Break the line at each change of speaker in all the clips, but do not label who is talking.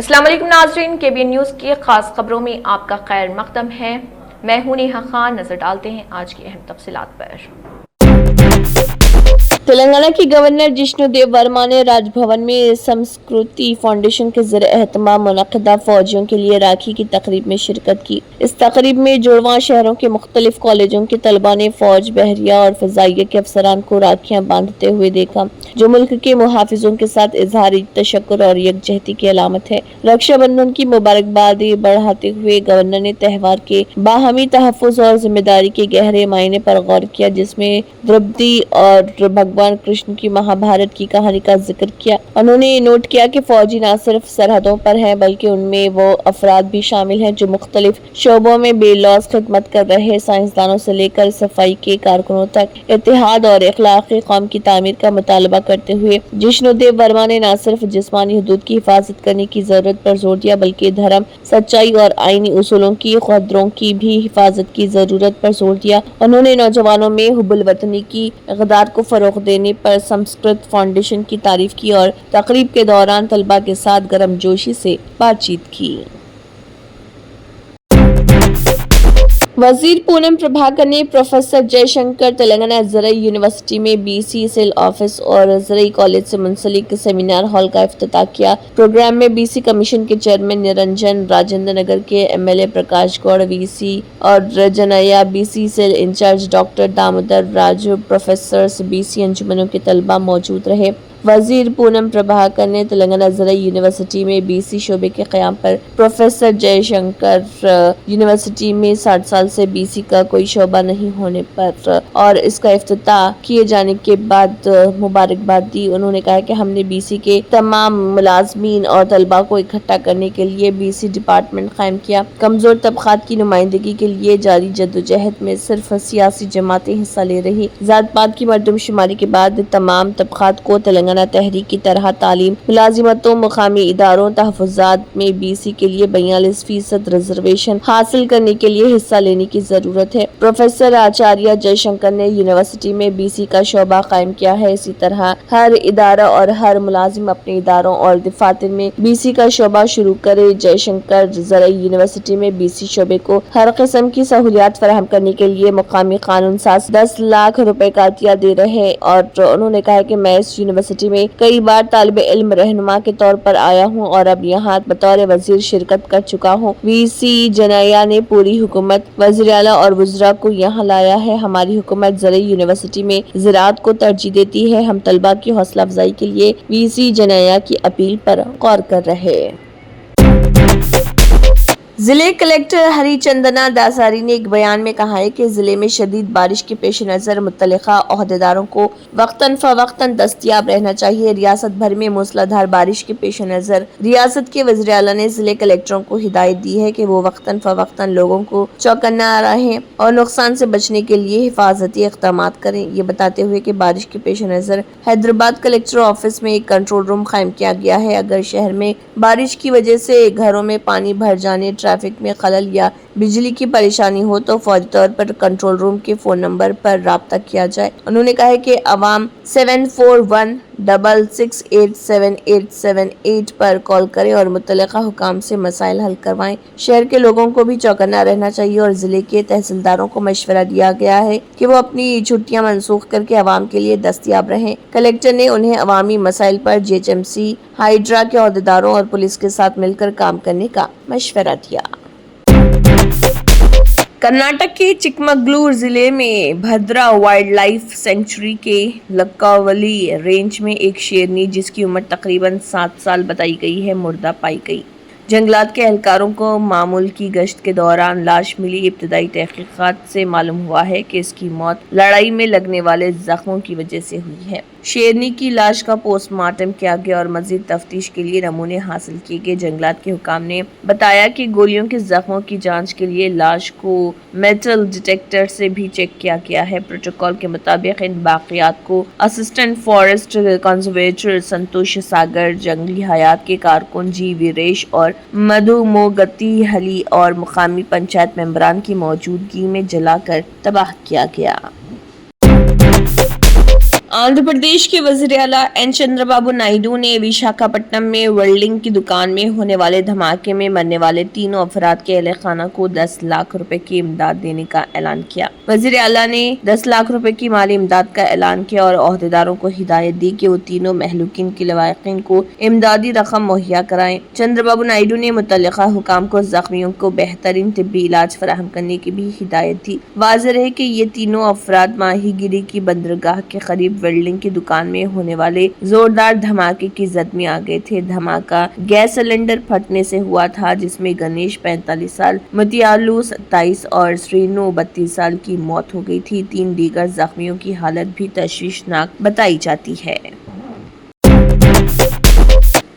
السلام علیکم ناظرین، KBN نیوز کی خاص خبروں میں آپ کا خیر مقدم ہے۔ میں ہوں نیہا خان۔ نظر ڈالتے ہیں آج کی اہم تفصیلات پر۔
تلنگانہ کی گورنر جشنو دیو ورما نے راج بھون میں سمسکرتی فاؤنڈیشن کے زیر اہتمام منعقدہ فوجیوں کے لیے راکھی کی تقریب میں شرکت کی۔ اس تقریب میں جڑواں شہروں کے مختلف کالجوں کے طلباء نے فوج، بحریہ اور فضائیہ کے افسران کو راکھیاں باندھتے ہوئے دیکھا، جو ملک کے محافظوں کے ساتھ اظہار تشکر اور یکجہتی کی علامت ہے۔ رکشا بندھن کی مبارکبادی بڑھاتے ہوئے گورنر نے تہوار کے باہمی تحفظ اور ذمہ داری کے گہرے معنی پر غور کیا، جس میں دروپدی اور بھگوان کرشن کی مہابھارت کی کہانی کا ذکر کیا۔ انہوں نے نوٹ کیا کہ فوجی نہ صرف سرحدوں پر ہیں بلکہ ان میں وہ افراد بھی شامل ہیں جو مختلف شعبوں میں بے لوث خدمت کر رہے سائنسدانوں سے لے کر صفائی کے کارکنوں تک اتحاد اور اخلاقی قوم کی تعمیر کا مطالبہ کرتے ہوئے جشنو دیو ورما نے نہ صرف جسمانی حدود کی حفاظت کرنے کی ضرورت پر زور دیا بلکہ دھرم، سچائی اور آئینی اصولوں کی قدروں کی بھی حفاظت کی ضرورت پر زور دیا۔ انہوں نے نوجوانوں میں حب الوطنی کی اقدار کو فروغ دینے پر سمسکرت فاؤنڈیشن کی تعریف کی اور تقریب کے دوران طلباء کے ساتھ گرم جوشی سے بات چیت کی۔ وزیر پونم پربھاکر نے پروفیسر جے شنکر تلنگانہ زرعی یونیورسٹی میں BC سیل آفس اور زرعی کالج سے منسلک سیمینار ہال کا افتتاح کیا۔ پروگرام میں BC کمیشن کے چیئرمین نرنجن، راجندر نگر کے MLA پرکاش گوڑ VC اور جنیا BC cell incharge doctor Damodar Raju, professors, BC انجمنوں کے طلباء موجود رہے۔ وزیر پونم پربھاکر نے تلنگانہ زرعی یونیورسٹی میں BC شعبے کے قیام پر پروفیسر جے شنکر یونیورسٹی میں 60 سال سے BC کا کوئی شعبہ نہیں ہونے پر اور اس کا افتتاح کیے جانے کے بعد مبارکباد دی۔ انہوں نے کہا کہ ہم نے BC کے تمام ملازمین اور طلباء کو اکٹھا کرنے کے لیے BC ڈپارٹمنٹ قائم کیا۔ کمزور طبقات کی نمائندگی کے لیے جاری جدوجہد میں صرف سیاسی جماعتیں حصہ لے رہی۔ ذات پات کی مردم شماری کے بعد تمام طبقات کو تلنگانہ تحریک کی طرح تعلیم، ملازمتوں، مقامی اداروں، تحفظات میں BC کے لیے 42% ریزرویشن حاصل کرنے کے لیے حصہ لینے کی ضرورت ہے۔ پروفیسر آچاریہ جے شنکر نے یونیورسٹی میں BC کا شعبہ قائم کیا ہے۔ اسی طرح ہر ادارہ اور ہر ملازم اپنے اداروں اور دفاتر میں BC کا شعبہ شروع کرے۔ جے شنکر زرعی یونیورسٹی میں BC شعبے کو ہر قسم کی سہولیات فراہم کرنے کے لیے مقامی قانون ساز 10 لاکھ روپے کا عطیہ دے رہے اور انہوں نے کہا کہ میں اس یونیورسٹی میں کئی بار طالب علم رہنما کے طور پر آیا ہوں اور اب یہاں بطور وزیر شرکت کر چکا ہوں۔ VC جنیا نے پوری حکومت، وزیر اعلیٰ اور وزراء کو یہاں لایا ہے۔ ہماری حکومت زرعی یونیورسٹی میں زراعت کو ترجیح دیتی ہے۔ ہم طلباء کی حوصلہ افزائی کے لیے VC جنیا کی اپیل پر غور کر رہے ہیں۔ ضلع کلکٹر ہری چندنا داساری نے ایک بیان میں کہا ہے کہ ضلع میں شدید بارش کے پیش نظر متعلقہ عہدیداروں کو وقتاً فوقتاً دستیاب رہنا چاہیے۔ ریاست بھر میں موسلا دھار بارش کے پیش نظر ریاست کے وزیر اعلیٰ نے ضلع کلکٹروں کو ہدایت دی ہے کہ وہ وقتاً فوقتاً لوگوں کو چوکنا رہیں اور نقصان سے بچنے کے لیے حفاظتی اقدامات کریں۔ یہ بتاتے ہوئے کہ بارش کے پیش نظر حیدرآباد کلکٹر آفس میں ایک کنٹرول روم قائم کیا گیا ہے۔ اگر شہر میں بارش کی وجہ سے گھروں میں پانی بھر جانے، ٹریفک میں خلل یا بجلی کی پریشانی ہو تو فوری طور پر کنٹرول روم کے فون نمبر پر رابطہ کیا جائے۔ انہوں نے کہا کہ عوام 7416687878 پر کال کریں اور متعلقہ حکام سے مسائل حل کروائیں۔ شہر کے لوگوں کو بھی چوکنا رہنا چاہیے اور ضلع کے تحصیلداروں کو مشورہ دیا گیا ہے کہ وہ اپنی چھٹیاں منسوخ کر کے عوام کے لیے دستیاب رہیں۔ کلکٹر نے انہیں عوامی مسائل پر GHMC، ہائیڈرا کے عہدیداروں اور پولیس کے ساتھ مل کر کام کرنے کا مشورہ دیا۔ کرناٹک کے چکمگلور ضلع میں بھدرا وائلڈ لائف سینکچوری کے لکاولی رینج میں ایک شیرنی جس کی عمر تقریباً 7 سال بتائی گئی ہے، مردہ پائی گئی۔ جنگلات کے اہلکاروں کو معمول کی گشت کے دوران لاش ملی۔ ابتدائی تحقیقات سے معلوم ہوا ہے کہ اس کی موت لڑائی میں لگنے والے زخموں کی وجہ سے ہوئی ہے۔ شیرنی کی لاش کا پوسٹ مارٹم کیا گیا اور مزید تفتیش کے لیے نمونے حاصل کیے گئے۔ جنگلات کے حکام نے بتایا کہ گولیوں کے زخموں کی جانچ کے لیے لاش کو میٹل ڈیٹیکٹر سے بھی چیک کیا گیا ہے۔ پروٹوکول کے مطابق ان باقیات کو اسسٹنٹ فارسٹ کنزرویٹر سنتوش ساگر، جنگلی حیات کے کارکن G ویریش اور مدھو موگتی ہلی اور مقامی پنچایت ممبران کی موجودگی میں جلا کر تباہ کیا گیا۔ आंध्र प्रदेश के वजीर आला एन चंद्रबाबू नायडू ने विशाखापट्टनम में वेल्डिंग की दुकान में होने वाले धमाके में मरने वाले तीनों अफराद के अहले खाना को 10 लाख रुपए की इमदाद देने का ऐलान किया। वजीर आला ने 10 लाख रुपए की माली इमदाद का ऐलान किया और ओहदेदारों को हिदायत दी कि वो तीनों महलूकिन की लवाकिन को इमदादी रकम मुहैया कराएं। चंद्रबाबू नायडू ने मुतल्लिका हुकाम को जख्मियों को बेहतरीन तिब्बी इलाज फराहम करने की भी हिदायत दी। वाज़ेह है कि ये तीनों अफराद माहीगिरी की बंदरगाह के करीब वेल्डिंग की दुकान में होने वाले जोरदार धमाके की जद में आ गए थे। धमाका गैस सिलेंडर फटने से हुआ था, जिसमें गणेश 45 साल, मतियालू 27 और श्रीनु 32 साल की मौत हो गई थी। 3 दीगर जख्मियों की हालत भी तशवीशनाक बताई जाती है।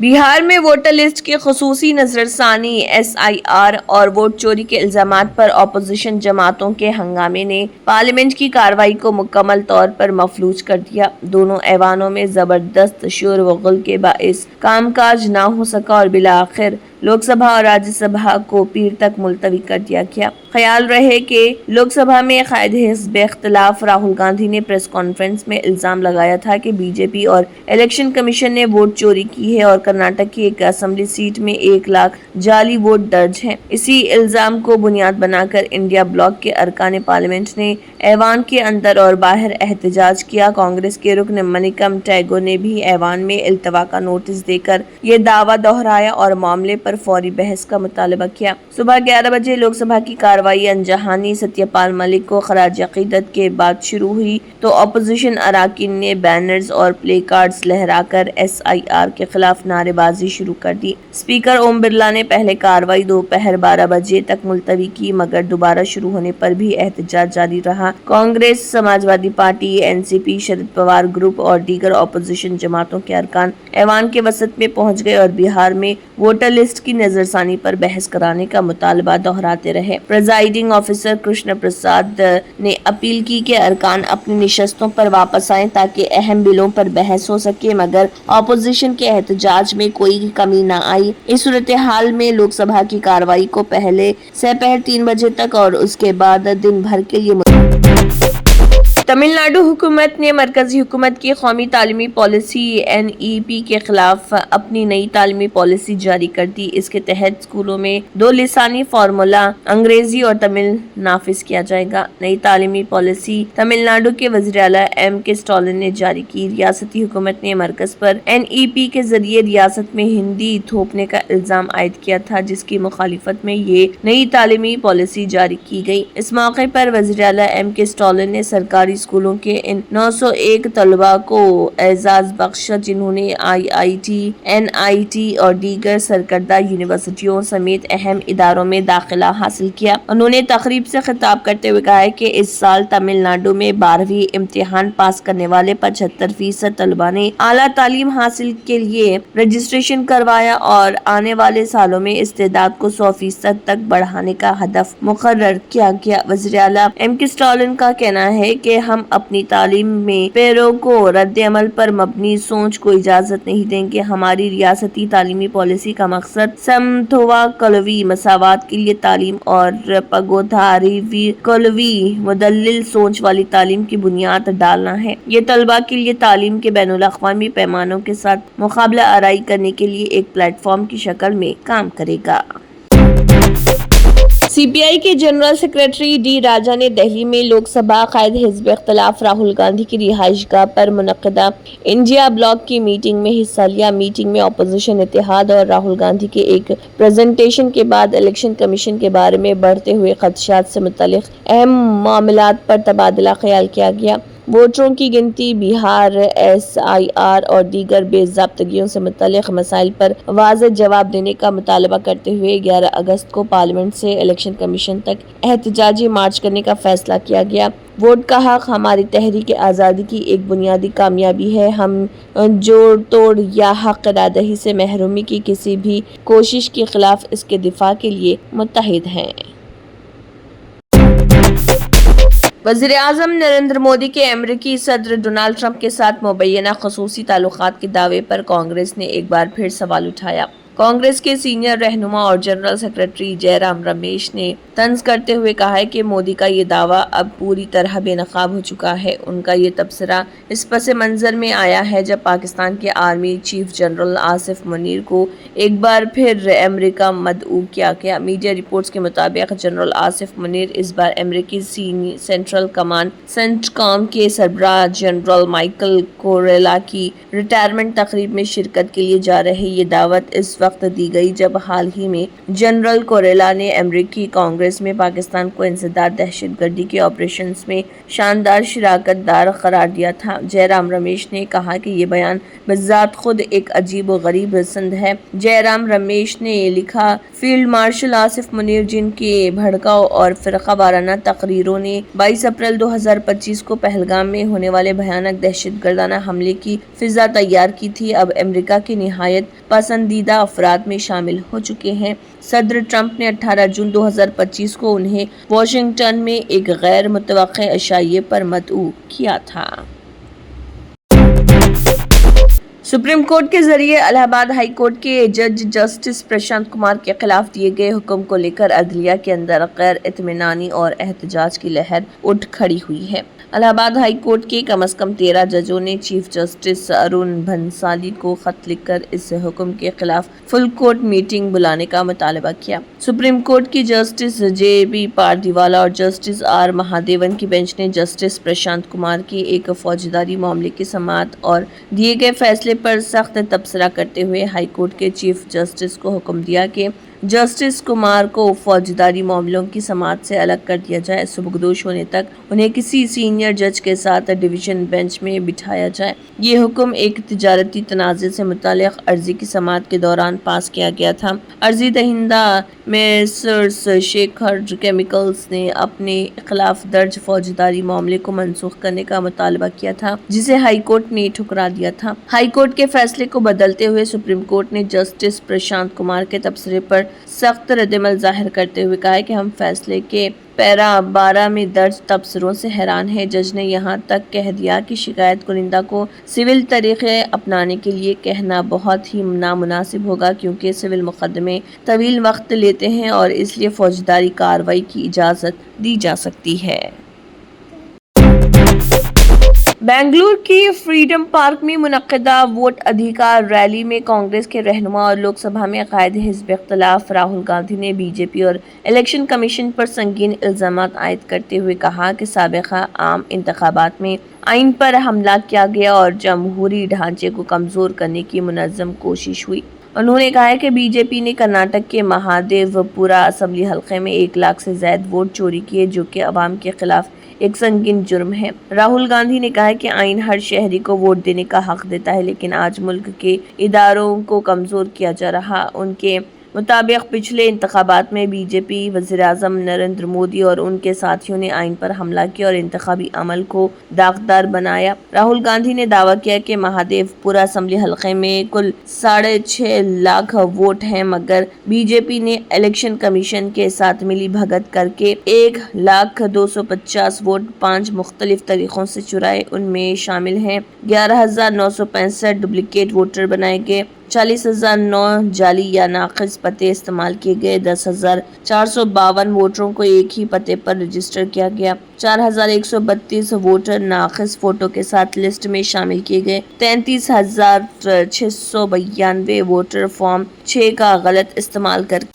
बिहार में वोटर लिस्ट की खुसूसी नजरसानी, SIR और वोट चोरी के इल्जामात पर अपोजिशन जमातों के हंगामे ने पार्लियामेंट की कार्रवाई को मुकम्मल तौर पर मफलूज कर दिया। दोनों ऐवानों में जबरदस्त शोर व गुल के बाइस कामकाज ना हो सका और बिलाखिर लोकसभा और राज्यसभा को पीर तक मुलतवी कर दिया गया। ख्याल रहे कि लोकसभा में कायद हिज़्ब इख्तिलाफ राहुल गांधी ने प्रेस कॉन्फ्रेंस में इल्जाम लगाया था कि बीजेपी और इलेक्शन कमीशन ने वोट चोरी की है और कर्नाटक की एक असेंबली सीट में 1 लाख जाली वोट दर्ज हैं। इसी इल्जाम को बुनियाद बनाकर इंडिया ब्लॉक के अरकान पार्लियामेंट ने ऐवान के अंदर और बाहर एहतजाज किया। कांग्रेस के रुकन मनिकम टैगो ने भी ऐवान में इल्तवा का नोटिस देकर ये दावा दोहराया और मामले पर फौरी बहस का मुतालबा किया। सुबह 11 बजे लोकसभा की कार्रवाई अनजहानी सत्यपाल मलिक को खराज अकीदत के बाद शुरू हुई तो अपोजिशन अराकीन ने बैनर्स और प्ले कार्ड्स लहराकर SIR के खिलाफ नारेबाजी शुरू कर दी। स्पीकर ओम बिरला ने पहले कार्रवाई दोपहर 12 बजे तक मुलतवी की, मगर दोबारा शुरू होने पर भी एहतजाज जारी रहा। Congress, Samajwadi party, NCP, Sharad Pawar group और दीगर अपोजिशन जमातों के अरकान ऐवान के वसत में पहुंच गए और बिहार में वोटर लिस्ट की नजरसानी पर बहस कराने का मुतालबा दोहराते रहे। प्रिजाइडिंग ऑफिसर कृष्ण प्रसाद ने अपील की कि अरकान अपनी निशस्तों पर वापस आएं ताकि अहम बिलों पर बहस हो सके, मगर अपोजिशन के एहतजाज में कोई कमी न आई। इस सूरत हाल में लोकसभा की कार्रवाई को पहले दोपहर 3 बजे तक और उसके बाद दिन भर के लिए तमिलनाडु हुकूमत ने मरकजी हुकूमत की कौमी तालीमी पॉलिसी NEP के खिलाफ अपनी नई तालीमी पॉलिसी जारी कर दी। इसके तहत स्कूलों में 2 लिसानी फार्मूला अंग्रेजी और तमिल नाफिज किया जाएगा। नई तालीमी पॉलिसी तमिलनाडु के वज़ीर आला M.K. स्टालिन ने जारी की। रियासती हुकूमत ने मरकज पर NEP के जरिए रियासत में हिंदी थोपने का इल्जाम आयद किया था, जिसकी मुखालिफत में ये नई तालीमी पॉलिसी जारी की गई। इस मौके पर वज़ीर आला M.K. स्टालिन ने सरकारी स्कूलों के इन 901 तलबा को एजाज बख्शा, जिन्होंने IIT, NIT और दीगर सरकर्दा यूनिवर्सिटियों समेत अहम इदारों में दाखिला हासिल किया। उन्होंने तकरीब से खिताब करते हुए कहा कि इस साल तमिलनाडु में 12वीं इम्तिहान पास करने वाले 75% तलबा ने आला तालीम हासिल के लिए रजिस्ट्रेशन करवाया और आने वाले सालों में इस्तेदाद को 100% तक बढ़ाने का हदफ मुकर्रर किया गया। वज़ीर आला M.K. स्टालिन का कहना है कि हम अपनी तालीम में पैरों को रद्द अमल पर मबनी सोच को इजाजत नहीं देंगे। हमारी रियासती तालीमी पॉलिसी का मकसद समतोवा कलवी मसावात के लिए तालीम और पगोधारी कलवी मुदल्लिल सोच वाली तालीम की बुनियाद डालना है। ये तलबा के लिए तालीम के बैनुल अक़वामी पैमानों के साथ मुकाबला आराई करने के लिए एक प्लेटफॉर्म की शक्ल में काम करेगा। CPI के जनरल सेक्रेटरी डी राजा ने दिल्ली में लोकसभा कायद हिज़्ब इख्तिलाफ राहुल गांधी की रिहाइशगाह पर मुनक़दा इंडिया ब्लॉक की मीटिंग में हिस्सा लिया। मीटिंग में अपोजिशन इत्तेहाद और राहुल गांधी के एक प्रेजेंटेशन के बाद इलेक्शन कमीशन के बारे में बढ़ते हुए खदशात से मुतल्लिक़ अहम मामलात पर तबादला ख्याल किया गया। वोटरों की गिनती, बिहार, SIR और दीगर बेज़ाब्तगियों से मुतल्लिक़ मसाइल पर वाज़ेह जवाब देने का मुतालबा करते हुए 11 अगस्त को पार्लियामेंट से इलेक्शन कमीशन तक एहतजाजी मार्च करने का फैसला किया गया। वोट का हक हमारी तहरीक आज़ादी की एक बुनियादी कामयाबी है। हम जोड़ तोड़ या हक रादही से महरूमी की किसी भी कोशिश के खिलाफ इसके दिफा के लिए मुत्तहिद हैं। वज़ीर आज़म नरेंद्र मोदी के अमेरिकी सदर डोनाल्ड ट्रंप के साथ मुबैना ख़ुसूसी ताल्लुक़ात के दावे पर कांग्रेस ने एक बार फिर सवाल उठाया। कांग्रेस के सीनियर रहनुमा और जनरल सेक्रेटरी जयराम रमेश ने तंज करते हुए कहा है कि मोदी का ये दावा अब पूरी तरह बेनकाब हो चुका है। उनका ये तबसरा इस पस मंजर में आया है जब पाकिस्तान के army chief general Asif Munir को एक बार फिर अमेरिका मदऊ किया गया। मीडिया रिपोर्ट्स के मुताबिक जनरल आसिफ मुनीर इस बार अमेरिकी सेंट्रल कमांड सेंटकॉम के सरबराह जनरल माइकल कोरेला की रिटायरमेंट तकरीब में शिरकत के लिए जा रहे। ये दावत इस वक्त दी गई जब हाल ही में जनरल कोरेला ने अमेरिकी कांग्रेस में पाकिस्तान को इंसदाद दहशतगर्दी के ऑपरेशंस में शानदार शिराकतदार करार दिया था। जयराम रमेश ने कहा कि ये बयान बज़ात खुद एक अजीब व गरीब रसंद है। जयराम रमेश ने लिखा, फील्ड मार्शल आसिफ मुनीर जिनके भड़काऊ और फिरका वाराना तकरीरों ने 22 अप्रैल 2025 को पहलगाम में होने वाले भयानक दहशतगर्दाना हमले की फिजा तैयार की थी, अब अमेरिका के निहायत पसंदीदा अफराद में शामिल हो चुके हैं। सदर ट्रंप ने 18 जून 2025 को उन्हें वाशिंगटन में एक गैर मुतवक्के अशाइये पर मदऊ किया था। सुप्रीम कोर्ट के जरिए इलाहाबाद हाई कोर्ट के जज जस्टिस प्रशांत कुमार के खिलाफ दिए गए हुक्म को लेकर अदलिया के अंदर गैर इत्मीनानी और एहतजाज की लहर उठ खड़ी हुई है। इलाहाबाद हाई कोर्ट के कम से कम 13 जजों ने चीफ जस्टिस अरुण भंसाली को खत लिखकर इस हुक्म के खिलाफ फुल कोर्ट मीटिंग बुलाने का मुतालबा किया। सुप्रीम कोर्ट की जस्टिस जे.बी. पारदीवाला और जस्टिस आर. महादेवन की बेंच ने जस्टिस प्रशांत कुमार की एक फौजदारी मामले की समाअत और दिए गए फैसले पर सख्त तबसरा करते हुए हाई कोर्ट के चीफ जस्टिस को हुक्म दिया कि जस्टिस कुमार को फौजदारी मामलों की समाअत से अलग कर दिया जाए। सुबकदोश होने तक उन्हें किसी सीनियर जज के साथ डिवीजन बेंच में बिठाया जाए। ये हुक्म एक तिजारती तनाज़े से मुताल्लिक़ अर्जी की समाअत के दौरान पास किया गया था। अर्जी दहिंदा मेसर्स शेखर केमिकल्स ने अपने खिलाफ दर्ज फौजदारी मामले को मनसूख करने का मुतालबा किया था, जिसे हाई कोर्ट ने ठुकरा दिया था। हाई कोर्ट के फैसले को बदलते हुए सुप्रीम कोर्ट ने जस्टिस प्रशांत कुमार के तबसरे पर सख्त रद्दमल जाहिर करते हुए कहा है कि हम फैसले के पैरा 12 में दर्ज तबसरों से हैरान है। जज ने यहाँ तक कह दिया कि शिकायत कुनिंदा को सिविल तरीके अपनाने के लिए कहना बहुत ही नामुनासिब होगा, क्योंकि सिविल मुकदमे तवील वक्त लेते हैं और इसलिए फौजदारी कार्रवाई की इजाज़त दी जा सकती है। बेंगलुरु की फ्रीडम पार्क में मुनक्किदा वोट अधिकार रैली में कांग्रेस के रहनुमा और लोकसभा में कायद हिज़्ब इख्तिलाफ राहुल गांधी ने बीजेपी और इलेक्शन कमीशन पर संगीन इल्ज़ामात आयद करते हुए कहा कि साबिक़ा आम इंतखाबात में आइन पर हमला किया गया और जमहूरी ढांचे को कमज़ोर करने की मुनज़्ज़म कोशिश हुई। उन्होंने कहा है कि बीजेपी ने कर्नाटक के महादेवपुरा असम्बली हल्के में 1 लाख से ज़ायद वोट चोरी किए, जो कि अवाम के खिलाफ एक संगीन जुर्म है। राहुल गांधी ने कहा है कि आइन हर शहरी को वोट देने का हक देता है, लेकिन आज मुल्क के इदारों को कमज़ोर किया जा रहा। उनके मुताबिक पिछले इंतखाबात में बीजेपी वज़ीर-ए-आज़म नरेंद्र मोदी और उनके साथियों ने आइन पर हमला किया और इंतखाबी अमल को दागदार बनाया। राहुल गांधी ने दावा किया कि महादेवपुरा असम्बली हल्के में कुल 6.5 लाख वोट हैं, मगर बीजेपी ने इलेक्शन कमीशन के साथ मिली भगत करके 1,250,000 वोट 5 मुख्तलिफ तरीक़ों से चुराए। उनमें शामिल हैं 11,965 डुप्लिकेट वोटर बनाए गए, 40,009 जाली या नाक़िस पते इस्तेमाल किए गए, 10,452 वोटरों को एक ही पते पर रजिस्टर किया गया, 4,132 वोटर नाक़िस फोटो के साथ लिस्ट में शामिल किए गए, 33,692 वोटर फॉर्म 6 का गलत इस्तेमाल करके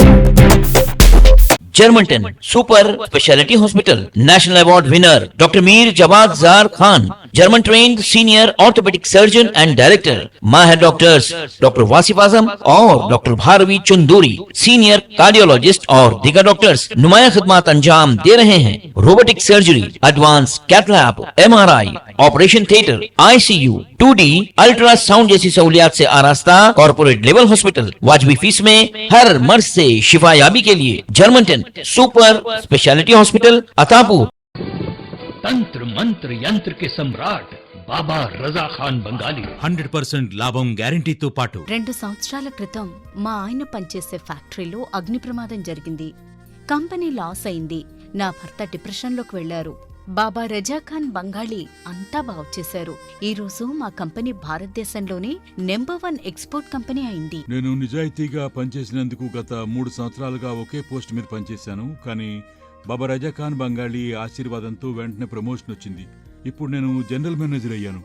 Germanten super speciality hospital national award winner doctor Mir Jawad Zar Khan, German trained senior orthopaedic surgeon and director, माहिर डॉक्टर्स डॉक्टर वासिफ आजम और doctor Bharvi Chanduri, senior cardiologist और दीगर डॉक्टर्स नुमाया खिदमत अंजाम दे रहे हैं। Robotic surgery, advance cath lab, MRI, operation theatre, ICU, 2D ultrasound जैसी सहूलियात से आरास्ता कॉर्पोरेट लेवल हॉस्पिटल। वाजबी फीस में हर मर्ज से शिफायाबी के लिए Germanton super speciality hospital Attapur.
तंत्र मंत्र यंत्र के सम्राट బాబా రజా ఖాన్ బంగాలి
100% లాభం గ్యారెంటీతో పాటు
2 సంవత్సరాల క్రితం మా ఆయన పనిచేసే ఫ్యాక్టరీలో అగ్ని ప్రమాదం జరిగింది. కంపెనీ లాస్ అయింది. నా భర్త డిప్రెషన్లోకి వెళ్లారు. బాబా రజాఖాన్ బంగాళీ అంతా బాగు చేశారు. ఈ రోజు మా కంపెనీ భారతదేశంలోనే #1 ఎక్స్పోర్ట్ కంపెనీ అయింది.
నేను నిజాయితీగా పనిచేసినందుకు గత 3 సంవత్సరాలుగా ఒకే పోస్ట్ మీద పనిచేశాను. కానీ బాబా రజాఖాన్ బంగాళీ ఆశీర్వాదంతో వెంటనే ప్రమోషన్ వచ్చింది. ఇప్పుడు నేను జనరల్ మేనేజర్ అయ్యాను.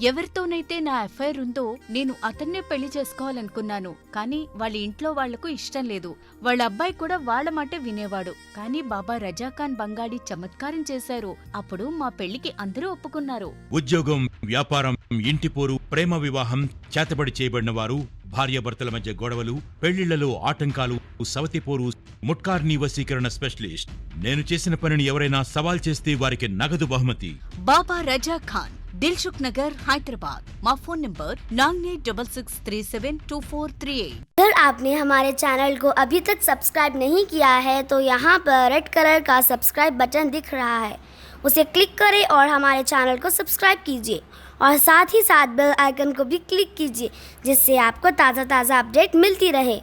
ఎవరితోనైతే నా అఫైర్ ఉందో నేను అతన్నే పెళ్లి చేసుకోవాలనుకున్నాను. కానీ వాళ్ళ ఇంట్లో వాళ్లకు ఇష్టం లేదు. వాళ్ళ అబ్బాయి కూడా వాళ్ళ మాట వినేవాడు. కానీ బాబా రజాఖాన్ బంగాళీ చమత్కారం చేశారు. అప్పుడు మా పెళ్లికి అందరూ ఒప్పుకున్నారు.
ఉద్యోగం, వ్యాపారం, ఇంటి పోరు, ప్రేమ వివాహం, చేతబడి చేయబడిన వారు, భార్యాభర్తల మధ్య గొడవలు, పెళ్లిళ్లలో ఆటంకాలు, సవతిపోరు, ముట్కార్నీ వశీకరణ స్పెషలిస్ట్. నేను చేసిన పనిని ఎవరైనా సవాల్ చేస్తే వారికి నగదు బహుమతి.
బాబా రజాఖాన్, दिलसुख नगर, हैदराबाद। माँ फोन नंबर 9866372438।
अगर आपने हमारे चैनल को अभी तक सब्सक्राइब नहीं किया है तो यहाँ पर रेड कलर का सब्सक्राइब बटन दिख रहा है, उसे क्लिक करें और हमारे चैनल को सब्सक्राइब कीजिए और साथ ही साथ बेल आइकन को भी क्लिक कीजिए, जिससे आपको ताज़ा अपडेट मिलती रहे।